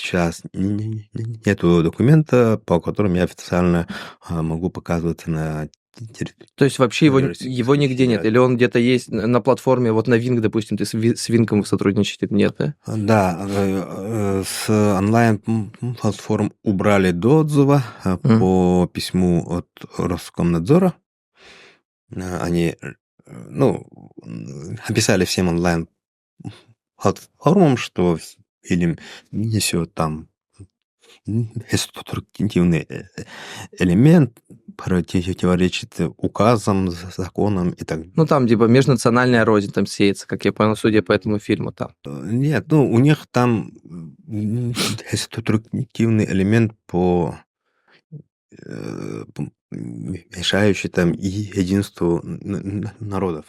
сейчас нету документа, по которому я официально могу показываться на территории То есть вообще его Российской нигде нет? Или Федерации. он где-то есть на платформе, вот на Wing, допустим, ты с Wing сотрудничаете? Нет, да? Да, с онлайн-платформ убрали до отзыва Мгм. по письму от Роскомнадзора. Они, ну, описали всем онлайн-платформам, что фильм несет там деструктивный элемент, противоречит указам, законам и так. Ну, там типа межнациональная рознь там сеется, как я понял, судя по этому фильму там. Нет, ну, у них там деструктивный элемент мешающий там и единству народов.